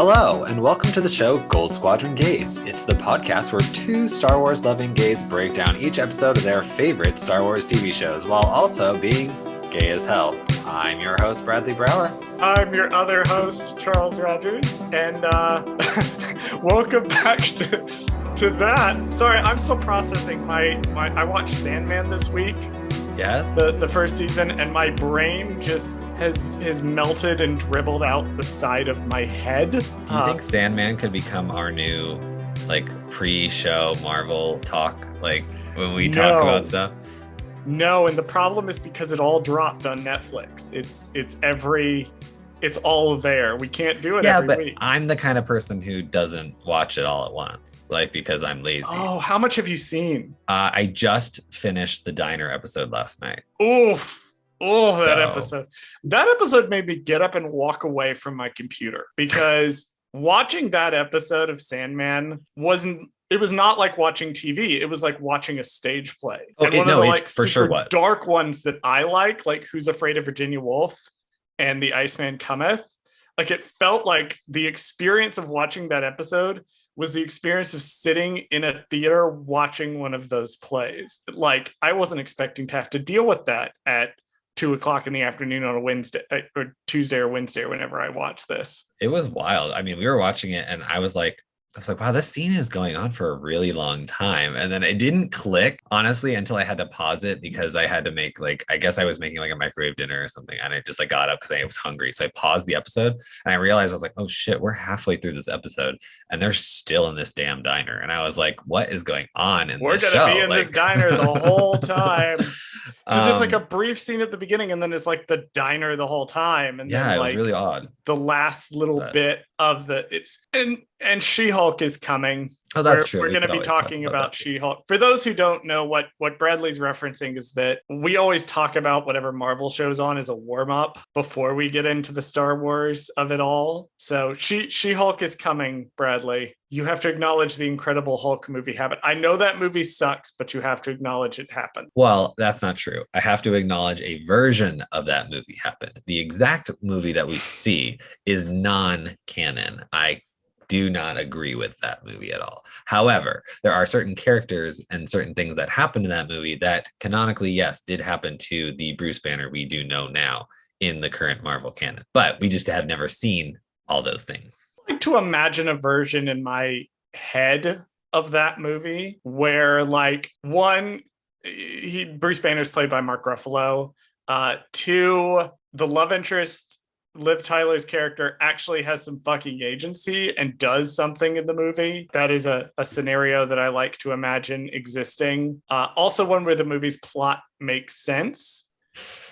Hello, and welcome to the show Goldsquadrongays. It's the podcast where two Star Wars loving gays break down each episode of their favorite Star Wars TV shows while also being gay as hell. I'm your host, Bradley Brower. I'm your other host, Charles Rogers, and welcome back to that. Sorry, I'm still processing my I watched Sandman this week. Yes. The first season, and my brain just has melted and dribbled out the side of my head. Do you think Sandman could become our new, pre-show Marvel talk? When we talk about stuff? No, and the problem is because it all dropped on Netflix. It's all there. We can't do it every week. I'm the kind of person who doesn't watch it all at once, because I'm lazy. Oh, how much have you seen? I just finished the diner episode last night. Oof. Oh, that episode. That episode made me get up and walk away from my computer because watching that episode of Sandman was not like watching TV. It was like watching a stage play. And one of the for sure was dark ones that I like Who's Afraid of Virginia Woolf and The Iceman Cometh. It felt like the experience of watching that episode was the experience of sitting in a theater watching one of those plays. I wasn't expecting to have to deal with that at 2:00 in the afternoon on a Wednesday or Tuesday or Wednesday or whenever I watched this. It was wild. I mean, we were watching it and I was like, wow, this scene is going on for a really long time. And then it didn't click, honestly, until I had to pause it because I had to make I guess I was making a microwave dinner or something. And I just got up because I was hungry. So I paused the episode and I realized I was like, oh shit, we're halfway through this episode and they're still in this damn diner. And I was like, what is going on in this show? We're going to be in this diner the whole time. Because it's a brief scene at the beginning and then it's the diner the whole time. And then it was really odd. The last little bit of and She-Hulk is coming. Oh, that's true. We're going to be talking about She-Hulk. For those who don't know, what Bradley's referencing is that we always talk about whatever Marvel show's on as a warm-up before we get into the Star Wars of it all. So She-Hulk is coming, Bradley. You have to acknowledge the Incredible Hulk movie happened. I know that movie sucks, but you have to acknowledge it happened. Well, that's not true. I have to acknowledge a version of that movie happened. The exact movie that we see is non-canon. I do not agree with that movie at all. However, there are certain characters and certain things that happened in that movie that canonically, yes, did happen to the Bruce Banner we do know now in the current Marvel canon. But we just have never seen all those things. I like to imagine a version in my head of that movie where Bruce Banner's played by Mark Ruffalo. Two, the love interest, Liv Tyler's character, actually has some fucking agency and does something in the movie. That is a scenario that I like to imagine existing. Also one where the movie's plot makes sense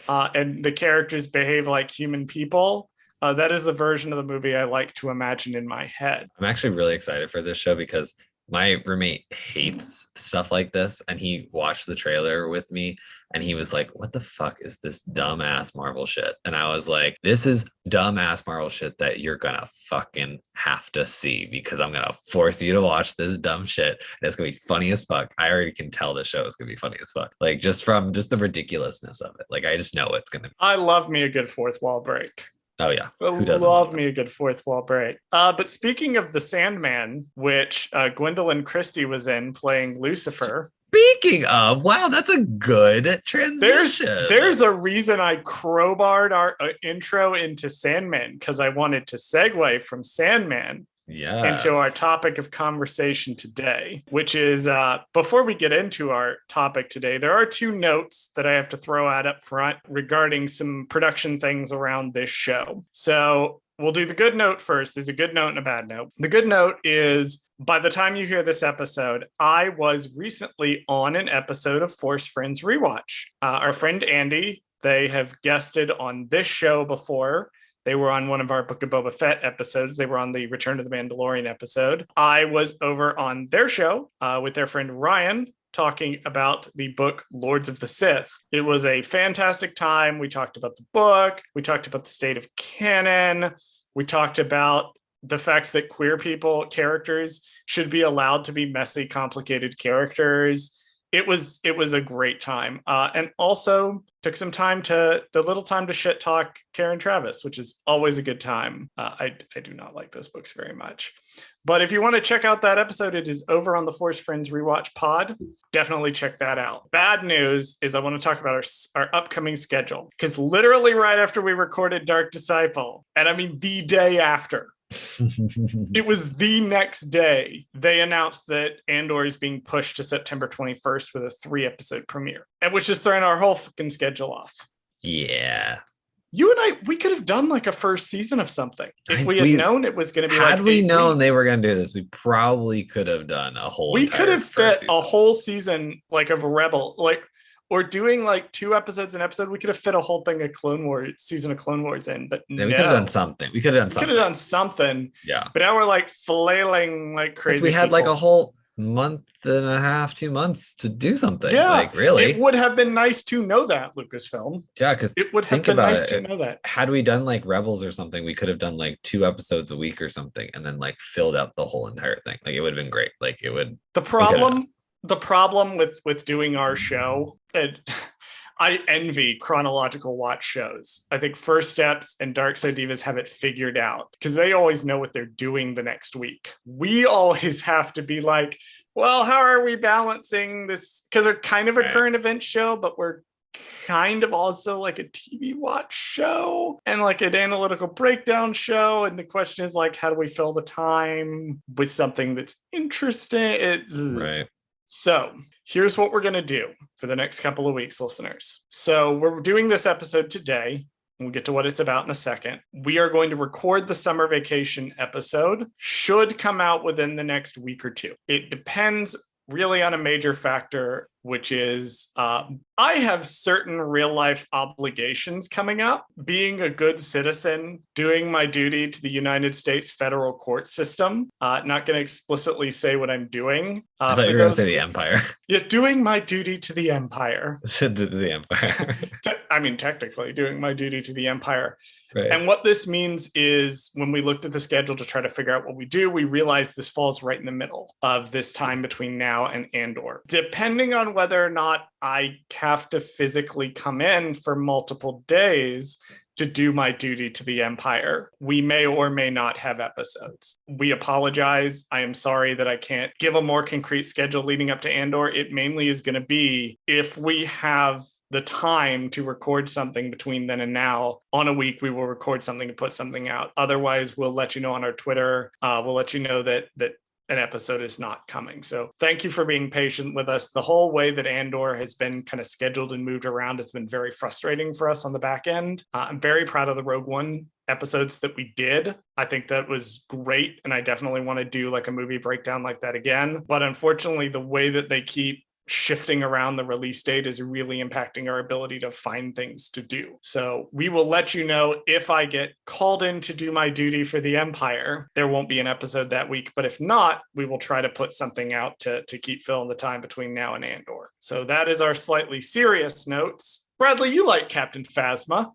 and the characters behave like human people. That is the version of the movie I like to imagine in my head. I'm actually really excited for this show because my roommate hates stuff like this, and he watched the trailer with me and he was like, what the fuck is this dumbass Marvel shit? And I was like, this is dumbass Marvel shit that you're gonna fucking have to see because I'm gonna force you to watch this dumb shit and it's gonna be funny as fuck. I already can tell the show is gonna be funny as fuck, just from the ridiculousness of it. I just know it's gonna be. I love me a good fourth wall break. Oh yeah, who doesn't love me a good fourth wall break? But speaking of the Sandman, which Gwendolyn Christie was in playing Lucifer. Speaking of, wow, that's a good transition. There's a reason I crowbarred our intro into Sandman because I wanted to segue from Sandman into our topic of conversation today, which is before we get into our topic today, there are two notes that I have to throw out up front regarding some production things around this show. So we'll do the good note first. There's a good note and a bad note. The good note is by the time you hear this episode, I was recently on an episode of Force Friends Rewatch. Our friend Andy, they have guested on this show before. They were on one of our Book of Boba Fett episodes. They were on the Return of the Mandalorian episode. I was over on their show with their friend Ryan talking about the book Lords of the Sith. It was a fantastic time. We talked about the book. We talked about the state of canon. We talked about the fact that queer characters should be allowed to be messy, complicated characters. it was a great time, and also took some time to the little time to shit talk Karen Travis, which is always a good time. I do not like those books very much, but if you want to check out that episode, it is over on the Force Friends Rewatch pod. Definitely check that out. Bad news is I want to talk about our upcoming schedule, because literally right after we recorded Dark Disciple, and I mean the day after, it was the next day they announced that Andor is being pushed to September 21st with a 3-episode premiere, and which is throwing our whole fucking schedule off. Yeah. You and I, we could have done like a first season of something if we had known it was going to be. Had we known they were going to do this, we probably could have done a whole. We could have fit a whole season like of Rebel, like, or doing like 2 episodes an episode. We could have fit a whole thing of Clone Wars, season of Clone Wars in, but yeah, we could have done something. We could have done something. Yeah. But now we're like flailing like crazy. We had like a whole month and a half, 2 months to do something. Yeah. Like, really. It would have been nice to know that, Lucasfilm. Yeah, because it would have been nice to know that. Had we done like Rebels or something, we could have done like 2 episodes a week or something, and then like filled up the whole entire thing. Like, it would have been great. Like, it would. The problem with doing our show, and I envy chronological watch shows. I think First Steps and Dark Side Divas have it figured out because they always know what they're doing the next week. We always have to be like, well, how are we balancing this? Because they're kind of a current event show, but we're kind of also like a TV watch show and like an analytical breakdown show. And the question is like, how do we fill the time with something that's interesting? Right. So here's what we're going to do for the next couple of weeks, listeners. So we're doing this episode today. We'll get to what it's about in a second. We are going to record the summer vacation episode. Should come out within the next week or 2. It depends really on a major factor, which is I have certain real life obligations coming up. Being a good citizen, doing my duty to the United States federal court system. Not going to explicitly say what I'm doing. I thought you were going to say the Empire. Yeah, doing my duty to the Empire. To the Empire. I mean, technically, doing my duty to the Empire. Right. And what this means is when we looked at the schedule to try to figure out what we do, we realized this falls right in the middle of this time between now and Andor. Depending on whether or not I have to physically come in for multiple days to do my duty to the Empire, we may or may not have episodes. We apologize. I am sorry that I can't give a more concrete schedule leading up to Andor. It mainly is going to be if we have the time to record something between then and now. On a week, we will record something to put something out. Otherwise, we'll let you know on our Twitter. We'll let you know that an episode is not coming. So thank you for being patient with us. The whole way that Andor has been kind of scheduled and moved around has been very frustrating for us on the back end. I'm very proud of the Rogue One episodes that we did. I think that was great. And I definitely want to do like a movie breakdown like that again. But unfortunately, the way that they keep shifting around the release date is really impacting our ability to find things to do. So we will let you know if I get called in to do my duty for the Empire. There won't be an episode that week, but if not, we will try to put something out to keep filling the time between now and Andor. So that is our slightly serious notes. Bradley, you like Captain Phasma.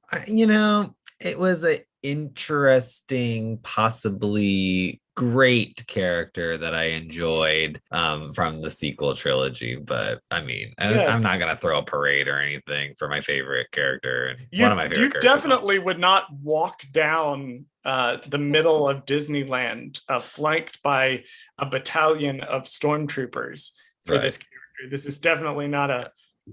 It was an interesting, possibly great character that I enjoyed from the sequel trilogy. But I mean, yes. I'm not going to throw a parade or anything for my favorite character. One of my favorite characters. You definitely would not walk down the middle of Disneyland flanked by a battalion of stormtroopers for this character. This is definitely not a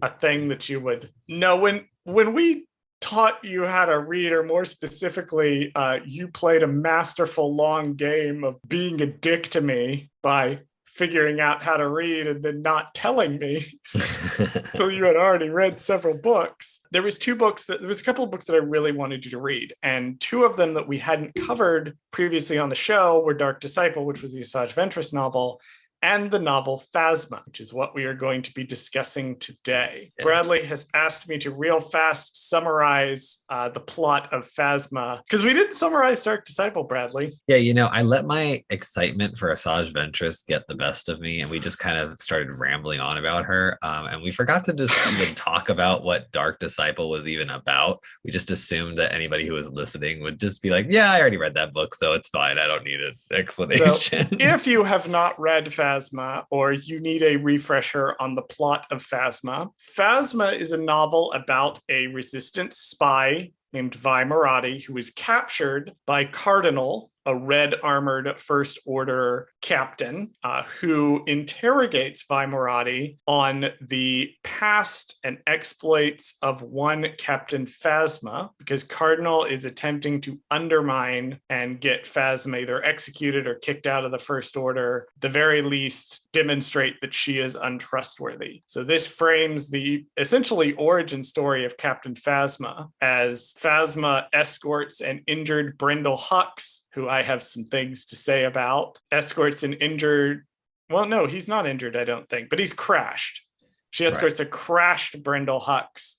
thing that you would know. When we taught you how to read, or more specifically, you played a masterful long game of being a dick to me by figuring out how to read and then not telling me until you had already read several books. There was a couple of books that I really wanted you to read, and 2 of them that we hadn't covered previously on the show were Dark Disciple, which was the Asajj Ventress novel, and the novel Phasma, which is what we are going to be discussing today. Yeah. Bradley has asked me to real fast summarize the plot of Phasma, because we didn't summarize Dark Disciple, Bradley. Yeah, I let my excitement for Asajj Ventress get the best of me, and we just kind of started rambling on about her, and we forgot to just even talk about what Dark Disciple was even about. We just assumed that anybody who was listening would just be like, yeah, I already read that book, so it's fine. I don't need an explanation. So if you have not read Phasma, Phasma, or you need a refresher on the plot of Phasma. Phasma is a novel about a resistance spy named Vi Marati, who was captured by Cardinal, a red armored First Order captain, who interrogates Vi Marati on the past and exploits of one Captain Phasma, because Cardinal is attempting to undermine and get Phasma either executed or kicked out of the First Order, at the very least demonstrate that she is untrustworthy. So this frames the essentially origin story of Captain Phasma, as Phasma escorts an injured Brindle Hux, who I have some things to say about, escorts an injured, well, no, he's not injured, I don't think, but he's crashed. She escorts a crashed Brindle Hux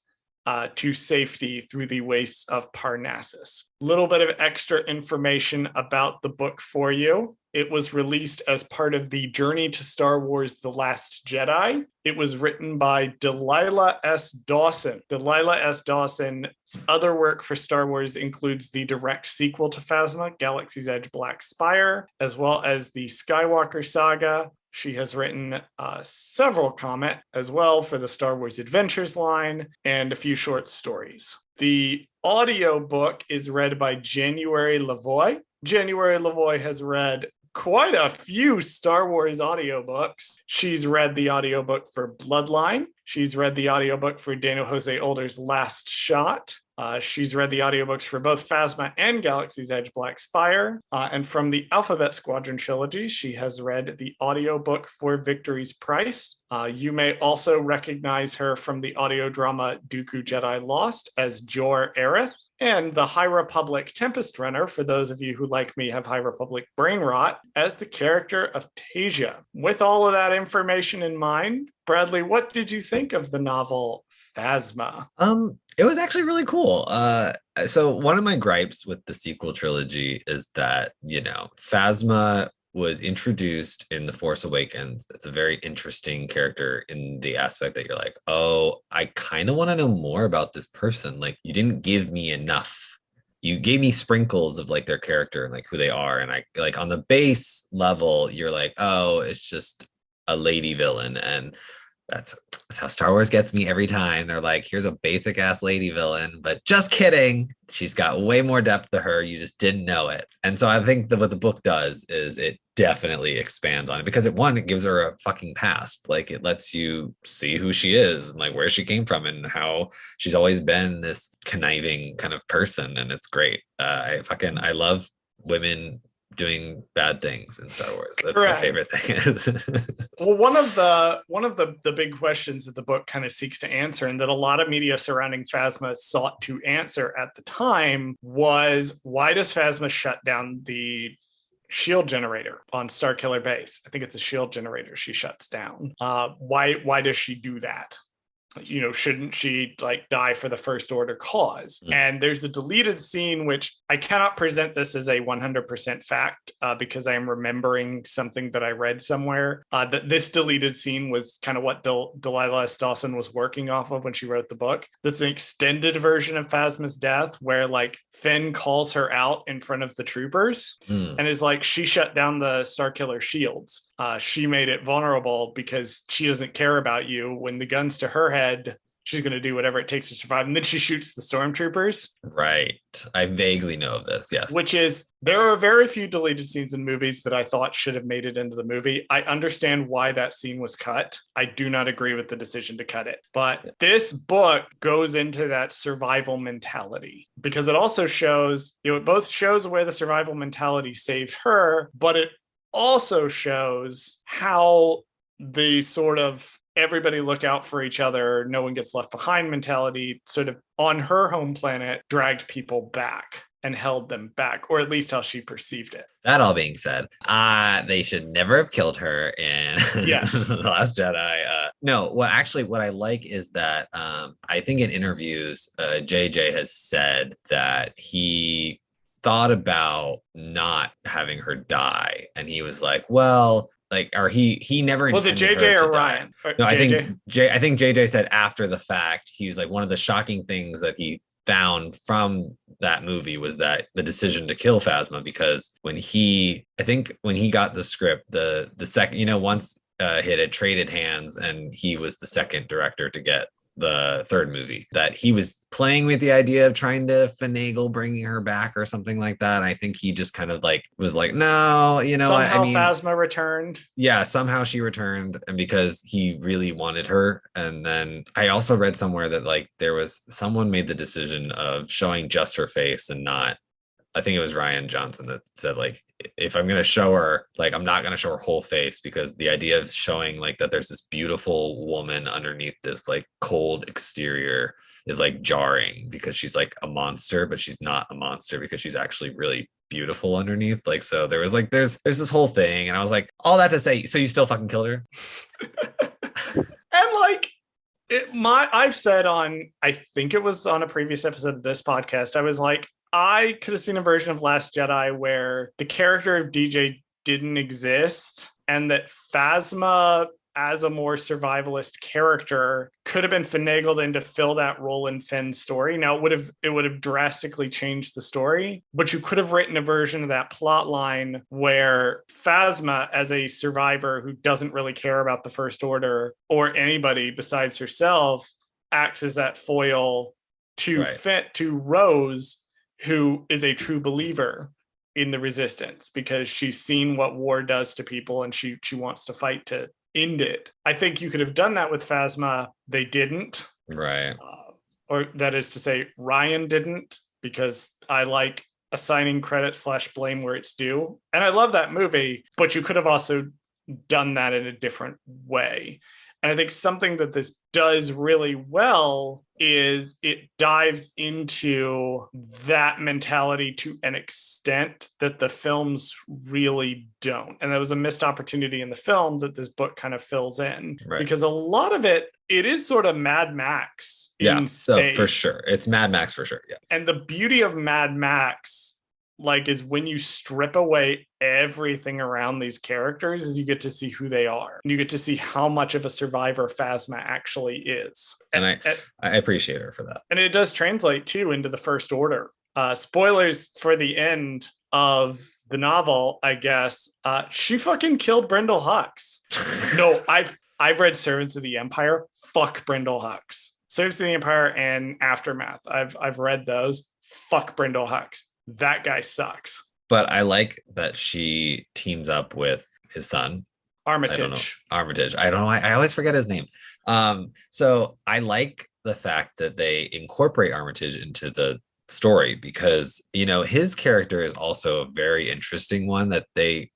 to safety through the wastes of Parnassus. Little bit of extra information about the book for you. It was released as part of the Journey to Star Wars: The Last Jedi. It was written by Delilah S. Dawson. Delilah S. Dawson's other work for Star Wars includes the direct sequel to Phasma, Galaxy's Edge Black Spire, as well as the Skywalker Saga. She has written several comics as well for the Star Wars Adventures line and a few short stories. The audiobook is read by January LaVoy. January LaVoy has read quite a few Star Wars audiobooks. She's read the audiobook for Bloodline. She's read the audiobook for Daniel Jose Older's Last Shot. She's read the audiobooks for both Phasma and Galaxy's Edge Black Spire. And from the Alphabet Squadron trilogy, she has read the audiobook for Victory's Price. You may also recognize her from the audio drama Dooku Jedi Lost as Jor Aerith, and the High Republic Tempest Runner, for those of you who, like me, have High Republic brain rot, as the character of Tasia. With all of that information in mind, Bradley, what did you think of the novel Phasma? It was actually really cool. So one of my gripes with the sequel trilogy is that, Phasma was introduced in The Force Awakens. It's a very interesting character in the aspect that you're like, oh, I kind of want to know more about this person. Like, you didn't give me enough. You gave me sprinkles of like their character and like who they are. And I like on the base level, you're like, oh, it's just a lady villain. And that's how Star Wars gets me every time. They're like, here's a basic ass lady villain, but just kidding. She's got way more depth to her. You just didn't know it. And so I think that what the book does is it definitely expands on it, because it gives her a fucking past. Like, it lets you see who she is and like where she came from and how she's always been this conniving kind of person. And it's great. I love women doing bad things in Star Wars. That's Correct. My favorite thing. Well, one of the big questions that the book kind of seeks to answer, and that a lot of media surrounding Phasma sought to answer at the time, was why does Phasma shut down the shield generator on Starkiller Base? I think it's a shield generator she shuts down. Why does she do that? Shouldn't she like die for the First Order cause? And there's a deleted scene, which I cannot present this as a 100% fact because I am remembering something that I read somewhere, that this deleted scene was kind of what Delilah S. Dawson was working off of when she wrote the book. That's an extended version of Phasma's death, where like Finn calls her out in front of the troopers and is like, she shut down the Starkiller shields. She made it vulnerable because she doesn't care about you. When the gun's to her head, she's going to do whatever it takes to survive. And then she shoots the stormtroopers. Right. I vaguely know of this, yes. Which is, there are very few deleted scenes in movies that I thought should have made it into the movie. I understand why that scene was cut. I do not agree with the decision to cut it. But this book goes into that survival mentality, because it also shows, it both shows where the survival mentality saved her, but it also shows how the sort of everybody look out for each other, no one gets left behind mentality sort of on her home planet dragged people back and held them back, or at least how she perceived it. That all being said, they should never have killed her in yes. The Last Jedi. No, what I like is that I think in interviews, JJ has said that he thought about not having her die, and he was like, well, like, or he never was it JJ or Ryan? No, I think JJ said after the fact, he was like, one of the shocking things that he found from that movie was that the decision to kill Phasma, because when he got the script, the second, once it had traded hands and he was the second director to get the third movie, that he was playing with the idea of trying to finagle bringing her back or something like that. And I think he just kind of like was like, no, somehow Phasma returned. Yeah, somehow she returned, and because he really wanted her. And then I also read somewhere that like there was someone made the decision of showing just her face and not, I think it was Ryan Johnson that said, like, if I'm going to show her, like, I'm not going to show her whole face, because the idea of showing like that there's this beautiful woman underneath this like cold exterior is like jarring, because she's like a monster, but she's not a monster because she's actually really beautiful underneath. Like, so there was like, there's this whole thing. And I was like, all that to say, so you still fucking killed her? And like, I've said on, I think it was on a previous episode of this podcast, I was like, I could have seen a version of Last Jedi where the character of DJ didn't exist, and that Phasma, as a more survivalist character, could have been finagled in to fill that role in Finn's story. Now, it would have drastically changed the story, but you could have written a version of that plot line where Phasma, as a survivor who doesn't really care about the First Order or anybody besides herself, acts as that foil to to Rose, who is a true believer in the Resistance, because she's seen what war does to people and she wants to fight to end it. I think you could have done that with Phasma. They didn't. Right. Or that is to say, Ryan didn't, because I like assigning credit / blame where it's due. And I love that movie, but you could have also done that in a different way. And I think something that this does really well is it dives into that mentality to an extent that the films really don't. And that was a missed opportunity in the film that this book kind of fills in. Right. Because a lot of it is sort of Mad Max in space. So for sure. It's Mad Max for sure. Yeah. And the beauty of Mad Max, like, is when you strip away everything around these characters, is you get to see who they are. And you get to see how much of a survivor Phasma actually is. And I appreciate her for that. And it does translate too into the First Order. Spoilers for the end of the novel, I guess. She fucking killed Brindle Hux. No, I've read Servants of the Empire. Fuck Brindle Hux. Servants of the Empire and Aftermath. I've read those. Fuck Brindle Hux. That guy sucks. But I like that she teams up with his son. Armitage. I don't know. I always forget his name. So I like the fact that they incorporate Armitage into the story, because, his character is also a very interesting one that they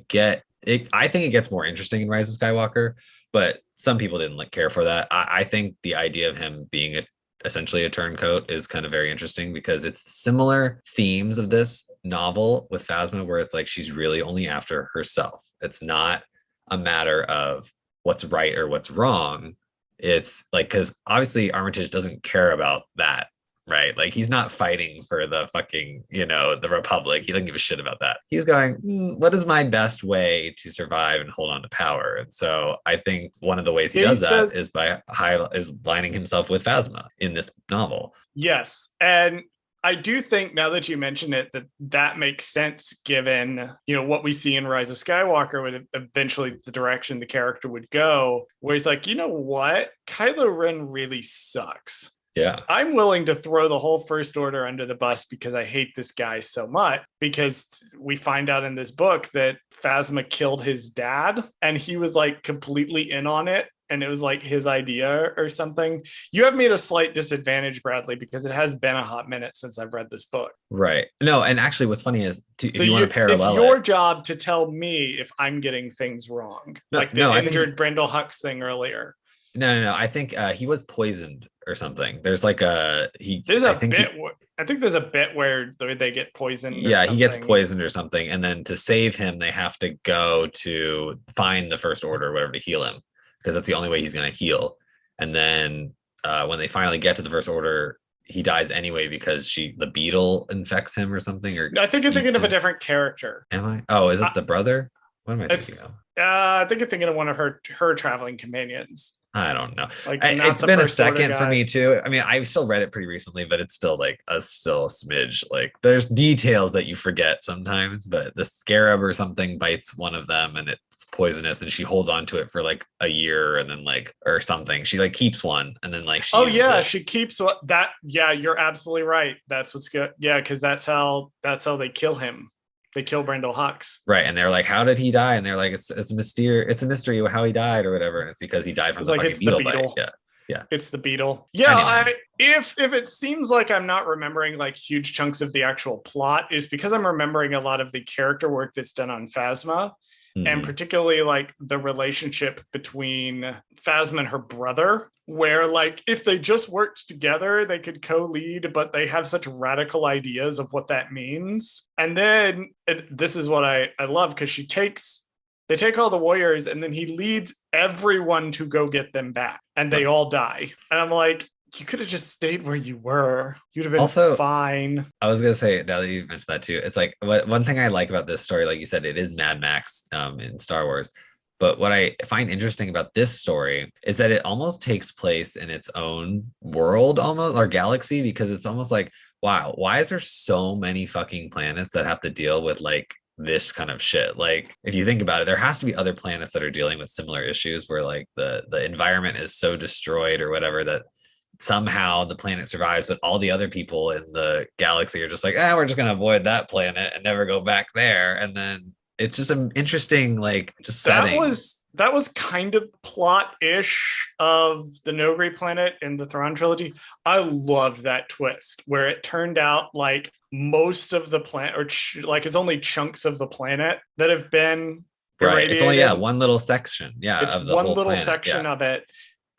get. I think it gets more interesting in Rise of Skywalker, but some people didn't care for that. I think the idea of him being essentially a turncoat is kind of very interesting, because it's similar themes of this novel with Phasma, where it's like she's really only after herself. It's not a matter of what's right or what's wrong. It's like, because obviously Armitage doesn't care about that, right? Like, he's not fighting for the fucking, the Republic. He doesn't give a shit about that. He's going, what is my best way to survive and hold on to power? And so I think one of the ways he does that is by lining himself with Phasma in this novel. Yes. And I do think, now that you mention it, that makes sense, given, what we see in Rise of Skywalker, with eventually the direction the character would go, where he's like, you know what? Kylo Ren really sucks. Yeah. I'm willing to throw the whole First Order under the bus because I hate this guy so much, because we find out in this book that Phasma killed his dad and he was like completely in on it. And it was like his idea or something. You have me at a slight disadvantage, Bradley, because it has been a hot minute since I've read this book. Right. No, and actually what's funny is, if you want to parallel it's your job to tell me if I'm getting things wrong. Like the injured Brindle Hux thing earlier. No. I think he was poisoned or something. There's like I think there's a bit where they get poisoned. Yeah, he gets poisoned or something. And then to save him, they have to go to find the First Order or whatever to heal him, because that's the only way he's going to heal. And then when they finally get to the First Order, he dies anyway because the beetle infects him or something. Or I think you're thinking of a different character. Am I? Oh, is it the brother? What am I thinking of? I think you're thinking of one of her traveling companions. I don't know. Like, It's been a second for me too. I mean, I've still read it pretty recently, but it's still like still a smidge. Like there's details that you forget sometimes, but the scarab or something bites one of them and it's poisonous and she holds on to it for like a year and then like or something. She like keeps one and then like she keeps that. Yeah, you're absolutely right. That's what's good. Yeah, because that's how they kill him. They kill Brendel Hux. Right. And they're like, how did he die? And they're like, it's a mystery how he died or whatever. And it's because he died from the fucking beetle bite. Yeah. Yeah. It's the beetle. Yeah. Anyway. If it seems like I'm not remembering like huge chunks of the actual plot, is because I'm remembering a lot of the character work that's done on Phasma. And particularly like the relationship between Phasma and her brother, where like if they just worked together, they could co-lead, but they have such radical ideas of what that means. And then this is what I love, because they take all the warriors and then he leads everyone to go get them back and they all die. And I'm like, you could have just stayed where you were. You'd have been also fine. I was going to say, now that you mentioned that too, it's like one thing I like about this story, like you said, it is Mad Max in Star Wars. But what I find interesting about this story is that it almost takes place in its own world, almost, or galaxy, because it's almost like, wow, why is there so many fucking planets that have to deal with like this kind of shit? Like if you think about it, there has to be other planets that are dealing with similar issues where like the environment is so destroyed or whatever that somehow the planet survives, but all the other people in the galaxy are just like, we're just gonna avoid that planet and never go back there. And then it's just an interesting like just setting. That was kind of plot-ish of the Nogri planet in the Thrawn trilogy. I loved that twist where it turned out like most of the planet, or like it's only chunks of the planet that have been irradiated. It's only one little section. It's of the one whole little planet. section of it.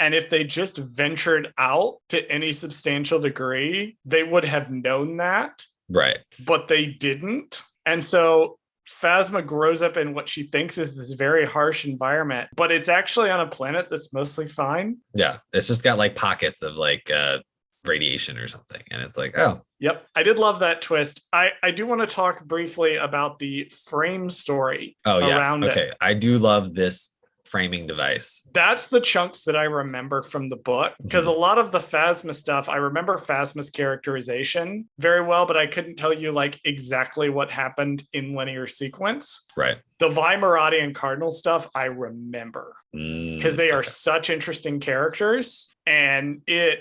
And if they just ventured out to any substantial degree, they would have known that. Right. But they didn't. And so Phasma grows up in what she thinks is this very harsh environment, but it's actually on a planet that's mostly fine. Yeah. It's just got like pockets of like radiation or something. And it's like, oh. Yep. I did love that twist. I do want to talk briefly about the frame story around it. Okay. I do love this framing device. That's the chunks that I remember from the book, because a lot of the Phasma stuff, I remember Phasma's characterization very well, but I couldn't tell you like exactly what happened in linear sequence. Right. The Vi Marati and Cardinal stuff I remember because they are such interesting characters, and it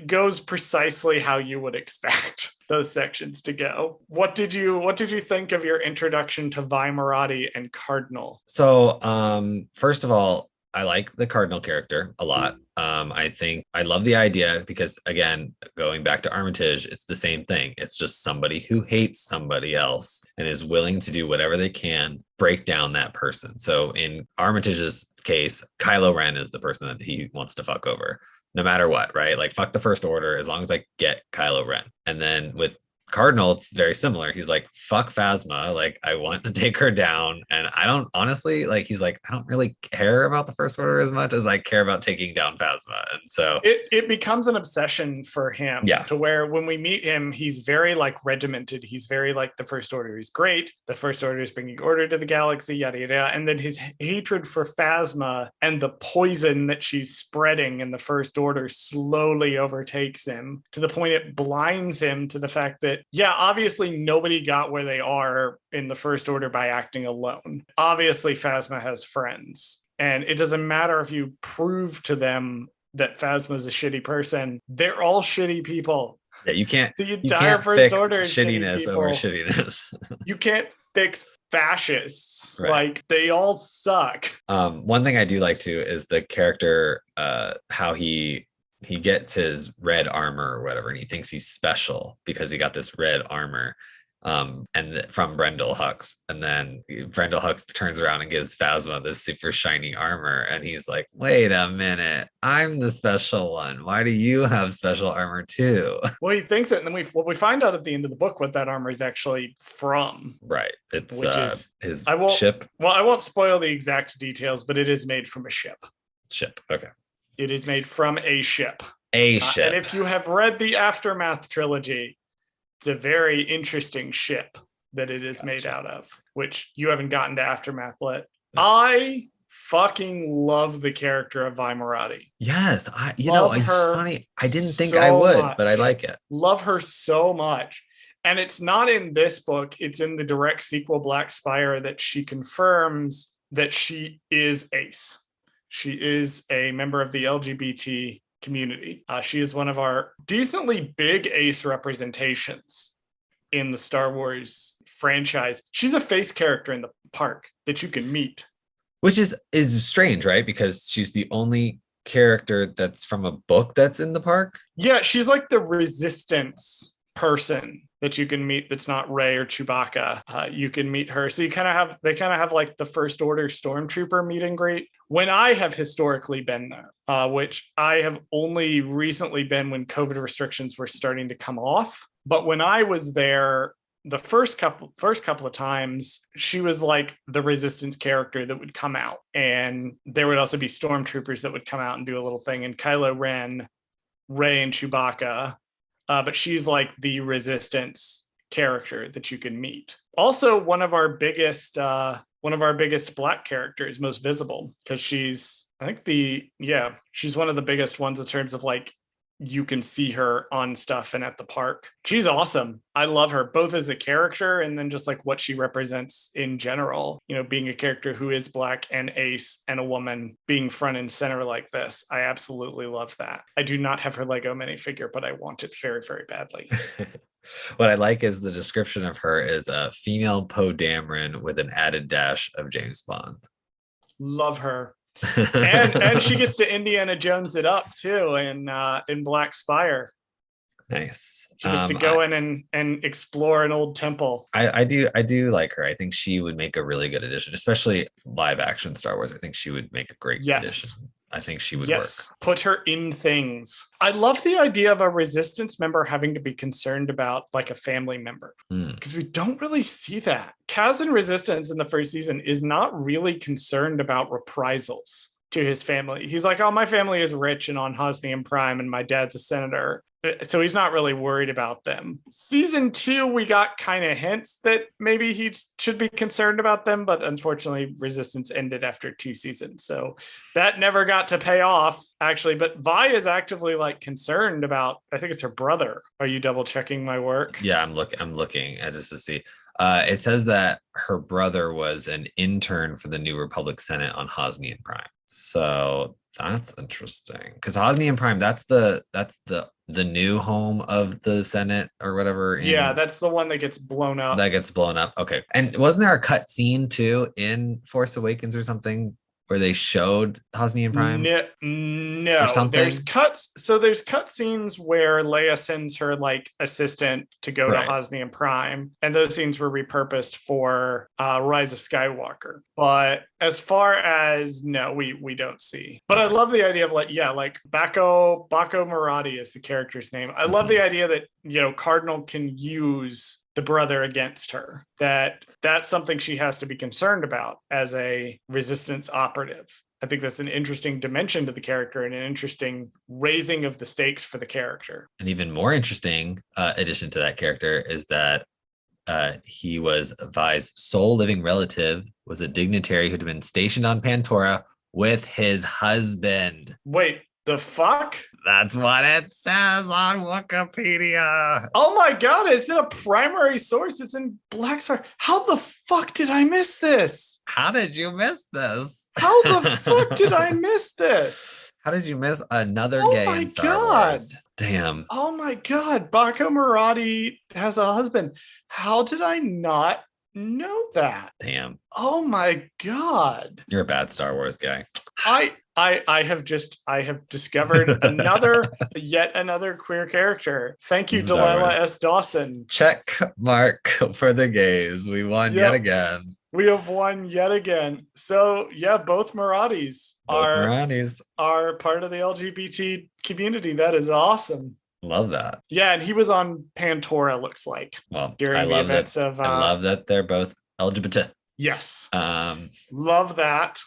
goes precisely how you would expect those sections to go. What did you think of your introduction to Vi Marati and Cardinal? So, first of all, I like the Cardinal character a lot. I think I love the idea because, again, going back to Armitage, it's the same thing. It's just somebody who hates somebody else and is willing to do whatever they can, break down that person. So in Armitage's case, Kylo Ren is the person that he wants to fuck over. No matter what, right? Like, fuck the First Order as long as I get Kylo Ren. And then with Cardinal, it's very similar. He's like, fuck Phasma. Like, I want to take her down. And I don't honestly, like, he's like, I don't really care about the First Order as much as I care about taking down Phasma. And so it becomes an obsession for him. Yeah. To where when we meet him, he's very like regimented. He's very like, the First Order is great. The First Order is bringing order to the galaxy, yada, yada. And then his hatred for Phasma and the poison that she's spreading in the First Order slowly overtakes him to the point it blinds him to the fact that, yeah, obviously nobody got where they are in the First Order by acting alone. Obviously, Phasma has friends. And it doesn't matter if you prove to them that Phasma is a shitty person. They're all shitty people. Yeah, you can't. The entire First Order is shittiness over shittiness. You can't fix fascists. Right. Like, they all suck. One thing I do like too is the character, how he gets his red armor or whatever, and he thinks he's special because he got this red armor and from Brendel Hux. And then Brendel Hux turns around and gives Phasma this super shiny armor, and he's like, wait a minute, I'm the special one. Why do you have special armor too? Well, he thinks it, and then we find out at the end of the book what that armor is actually from. Right. It's is his ship. Well, I won't spoil the exact details, but it is made from a ship. Okay. It is made from a ship. A ship. And if you have read the Aftermath trilogy, it's a very interesting ship that it is made out of, which you haven't gotten to Aftermath yet. I fucking love the character of Vi Marati. Yes, it's funny. I didn't think I would, but I like it. Love her so much. And it's not in this book, it's in the direct sequel, Black Spire, that she confirms that she is Ace. She is a member of the LGBT community. She is one of our decently big Ace representations in the Star Wars franchise. She's a face character in the park that you can meet. Which is strange, right? Because she's the only character that's from a book that's in the park. Yeah, she's like the resistance person that you can meet that's not Rey or Chewbacca. You can meet her. So they kind of have like the First Order Stormtrooper meet and greet. When I have historically been there, which I have only recently been when COVID restrictions were starting to come off. But when I was there, the first couple of times, she was like the resistance character that would come out. And there would also be stormtroopers that would come out and do a little thing. And Kylo Ren, Rey, and Chewbacca. But she's like the resistance character that you can meet. Also, one of our biggest black characters, most visible, because she's one of the biggest ones in terms of like you can see her on stuff and at the park. She's awesome. I love her both as a character and then just like what she represents in general, being a character who is black and Ace and a woman being front and center like this. I absolutely love that. I do not have her Lego minifigure, but I want it very, very badly. What I like is the description of her is a female Poe Dameron with an added dash of James Bond. Love her. and she gets to Indiana Jones it up too in Black Spire. Nice. She gets to go in and explore an old temple. I do like her. I think she would make a really good addition, especially live action Star Wars. I think she would make a great addition. I think she would work. Put her in things. I love the idea of a resistance member having to be concerned about like a family member because we don't really see that. Kaz in Resistance in the first season is not really concerned about reprisals to his family. He's like, oh, my family is rich and on Hosnian Prime and my dad's a senator. So he's not really worried about them. Season 2, we got kind of hints that maybe he should be concerned about them, but unfortunately Resistance ended after 2 seasons. So that never got to pay off, actually. But Vi is actively like concerned about, I think it's her brother. Are you double checking my work? Yeah, I'm looking at just to see. It says that her brother was an intern for the New Republic Senate on Hosnian Prime. So that's interesting because Hosnian Prime, that's the new home of the Senate or whatever. Yeah, that's the one that gets blown up. Okay. And wasn't there a cut scene too in Force Awakens or something where they showed Hosnian Prime? No. There's cuts. So there's cut scenes where Leia sends her like assistant to go to Hosnian Prime, and those scenes were repurposed for Rise of Skywalker. But as far as we don't see. But I love the idea of like Bako Marati is the character's name. I love the idea that Cardinal can use the brother against her. That's something she has to be concerned about as a resistance operative. I think that's an interesting dimension to the character and an interesting raising of the stakes for the character. An even more interesting addition to that character is that he was Vi's sole living relative, was a dignitary who'd been stationed on Pandora with his husband. Wait, the fuck? That's what it says on Wikipedia. Oh my god, it's in a primary source. It's in Black Spire. How the fuck did I miss this? How did you miss this? How the fuck did I miss this? How did you miss another gay in Star Wars? Damn. Oh my god, Bako Marati has a husband. How did I not know that? Damn. Oh my god. You're a bad Star Wars guy. I have discovered yet another queer character. Thank you, Delilah S. Dawson. Check mark for the gays. We won yet again. We have won yet again. So yeah, both Marathis are part of the LGBT community. That is awesome. Love that. Yeah, and he was on Pandora, looks like. Well, during the events of I love that they're both LGBT. Yes. Love that.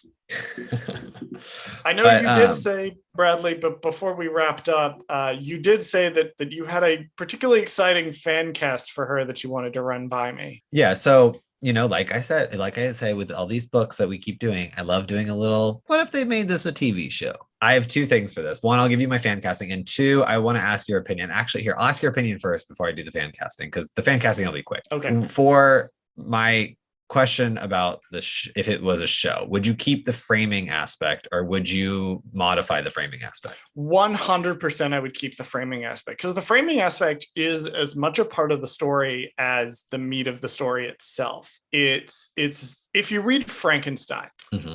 I know you did say, Bradley, but before we wrapped up, you did say that you had a particularly exciting fan cast for her that you wanted to run by me. Yeah, so like I say with all these books that we keep doing, I love doing a little, what if they made this a TV show? I have two things for this. One, I'll give you my fan casting, and two, I want to ask your opinion. Actually, here, I'll ask your opinion first before I do the fan casting, because the fan casting will be quick. Okay. For my question about if it was a show, would you keep the framing aspect or would you modify the framing aspect? 100% I would keep the framing aspect, because the framing aspect is as much a part of the story as the meat of the story itself. It's if you read Frankenstein,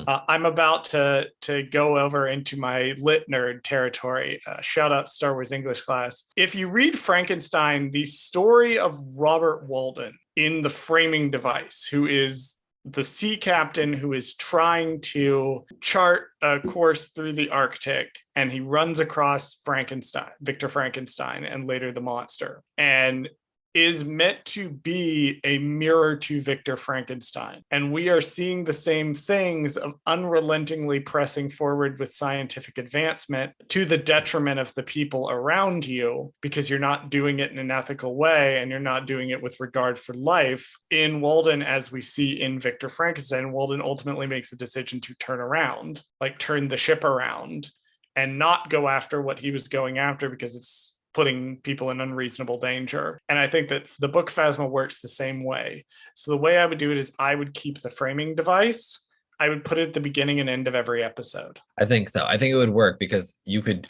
I'm about to go over into my lit nerd territory. Shout out Star Wars English class. If you read Frankenstein, the story of Robert Walden in the framing device, who is the sea captain who is trying to chart a course through the Arctic, and he runs across Victor Frankenstein, and later the monster, and is meant to be a mirror to Victor Frankenstein. And we are seeing the same things of unrelentingly pressing forward with scientific advancement to the detriment of the people around you, because you're not doing it in an ethical way and you're not doing it with regard for life. In Walden, as we see in Victor Frankenstein, Walden ultimately makes the decision to turn the ship around and not go after what he was going after, because it's putting people in unreasonable danger. And I think that the book Phasma works the same way. So the way I would do it is I would keep the framing device. I would put it at the beginning and end of every episode. I think so. I think it would work because you could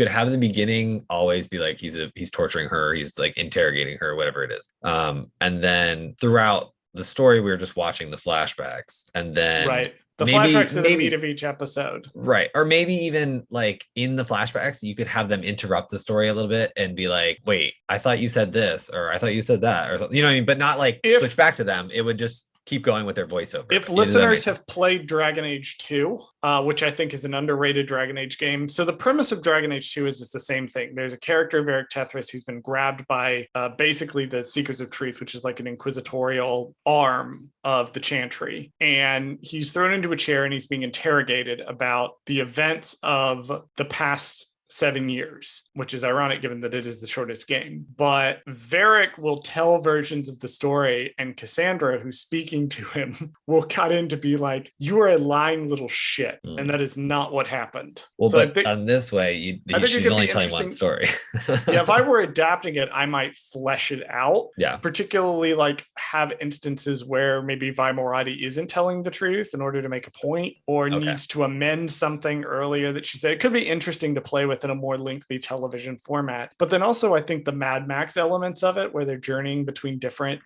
have the beginning always be like he's torturing her, he's like interrogating her, whatever it is. And then throughout the story, we were just watching the flashbacks, and then right. The flashbacks are the meat of each episode. Right. Or maybe even like in the flashbacks, you could have them interrupt the story a little bit and be like, wait, I thought you said this, or I thought you said that, or something. You know what I mean? But not like switch back to them. It would just keep going with their voiceover. If listeners have played Dragon Age 2, which I think is an underrated Dragon Age game. So the premise of Dragon Age 2 is it's the same thing. There's a character, Varric Tethras, who's been grabbed by basically the Seekers of Truth, which is like an inquisitorial arm of the Chantry. And he's thrown into a chair and he's being interrogated about the events of the past 7 years, which is ironic given that it is the shortest game. But Varric will tell versions of the story, and Cassandra, who's speaking to him, will cut in to be like, you are a lying little shit. And that is not what happened. Well, so but on this way, she's only telling one story. Yeah, if I were adapting it, I might flesh it out. Yeah. Particularly like have instances where maybe Vi Moradi isn't telling the truth in order to make a point, or needs to amend something earlier that she said. It could be interesting to play with in a more lengthy television format. But then also I think the Mad Max elements of it, where they're journeying between different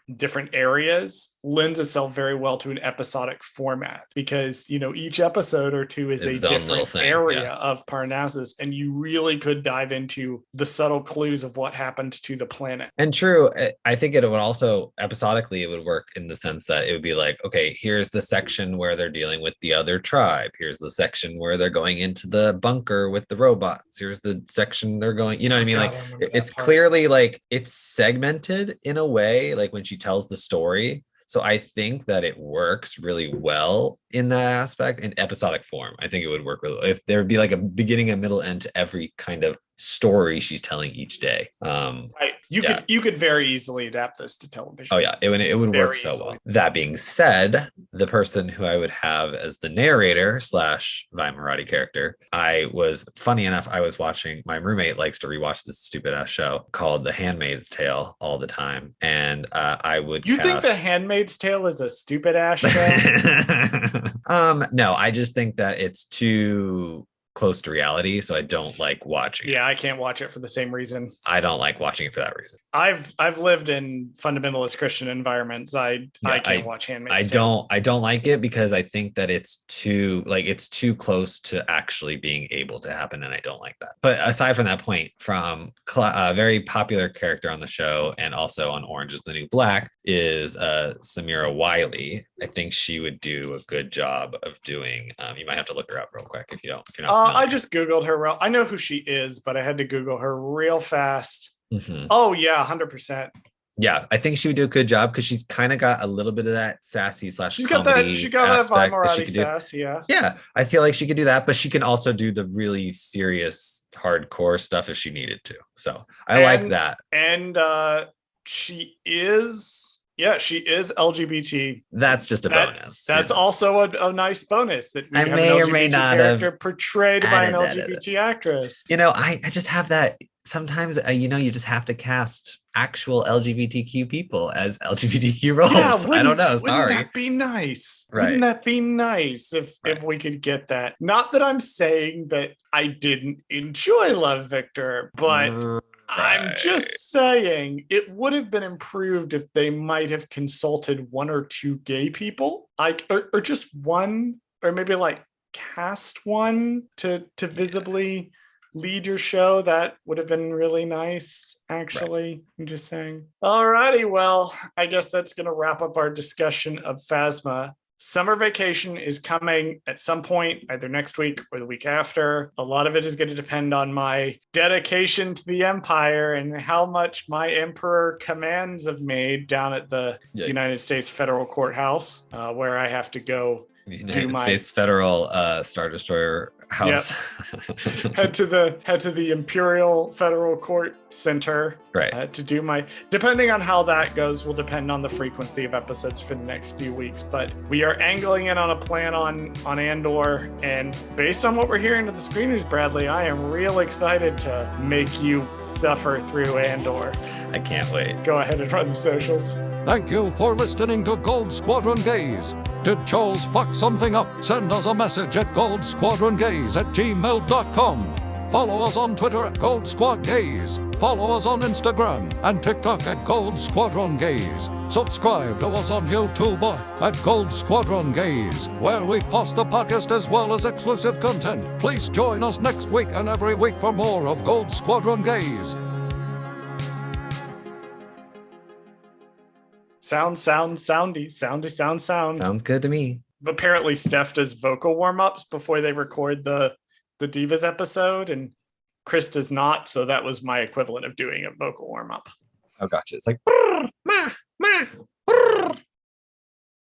areas, lends itself very well to an episodic format, because each episode or two is a different area of Parnassus, and you really could dive into the subtle clues of what happened to the planet. And true, I think it would also episodically it would work in the sense that it would be like, okay, here's the section where they're dealing with the other tribe, here's the section where they're going into the bunker with the robots, here's the section they're going, you know what I mean? Like it's clearly like it's segmented in a way, like when she tells the story. So I think that it works really well in that aspect in episodic form. I think it would work really well if there would be like a beginning, a middle, end to every kind of story she's telling each day. Right. You could very easily adapt this to television. Oh yeah, it would work so well. That being said, the person who I would have as the narrator / Vi Moradi character, I was watching, my roommate likes to rewatch this stupid ass show called The Handmaid's Tale all the time, and I would. You think The Handmaid's Tale is a stupid ass show? No, I just think that it's too close to reality, so I don't like watching it. I can't watch it for the same reason. I don't like watching it for that reason. I've lived in fundamentalist Christian environments. I can't watch Handmaid's Tale. I don't like it because I think that it's too close to actually being able to happen, and I don't like that. But aside from that point, from a very popular character on the show and also on Orange is the New Black is Samira Wiley. I think she would do a good job of doing. You might have to look her up real quick if you're not. I just Googled her. I know who she is, but I had to Google her real fast. Mm-hmm. Oh yeah, 100%. Yeah, I think she would do a good job because she's kind of got a little bit of that sassy / She's got that. She got that Vi Moradi sass. Yeah. Yeah, I feel like she could do that, but she can also do the really serious, hardcore stuff if she needed to. So I like that. And she is Yeah, she is LGBT. That's just a bonus. That's also a nice bonus that we I have may an or may LGBT not character have portrayed by an LGBT actress. I just have that. Sometimes, you just have to cast actual LGBTQ people as LGBTQ roles. Yeah, I don't know. Sorry. Wouldn't that be nice? Right. Wouldn't that be nice if we could get that? Not that I'm saying that I didn't enjoy Love, Victor, but I'm just saying it would have been improved if they might have consulted one or two gay people, like or just one, or maybe like cast one to visibly lead your show. That would have been really nice, actually. I'm just saying. Alrighty, well, I guess that's gonna wrap up our discussion of Phasma. Summer vacation is coming at some point, either next week or the week after. A lot of it is going to depend on my dedication to the Empire and how much my Emperor commands have made down at the United States Federal Courthouse, where I have to go United States Federal Star Destroyer House. Yep. head to the Imperial Federal Court Center. Right. To do my, depending on how that goes, will depend on the frequency of episodes for the next few weeks. But we are angling in on a plan on Andor, and based on what we're hearing to the screeners, Bradley, I am real excited to make you suffer through Andor. I can't wait. Go ahead and run the socials. Thank you for listening to Goldsquadrongays. Did Charles fuck something up? Send us a message at goldsquadrongays@gmail.com. Follow us on Twitter at Goldsquadgays. Follow us on Instagram and TikTok at Goldsquadrongays. Subscribe to us on YouTube at Goldsquadrongays, where we post the podcast as well as exclusive content. Please join us next week and every week for more of Goldsquadrongays. Soundy. Sounds good to me. Apparently Steph does vocal warm-ups before they record the Divas episode, and Chris does not, so that was my equivalent of doing a vocal warm-up. Oh, gotcha. It's like,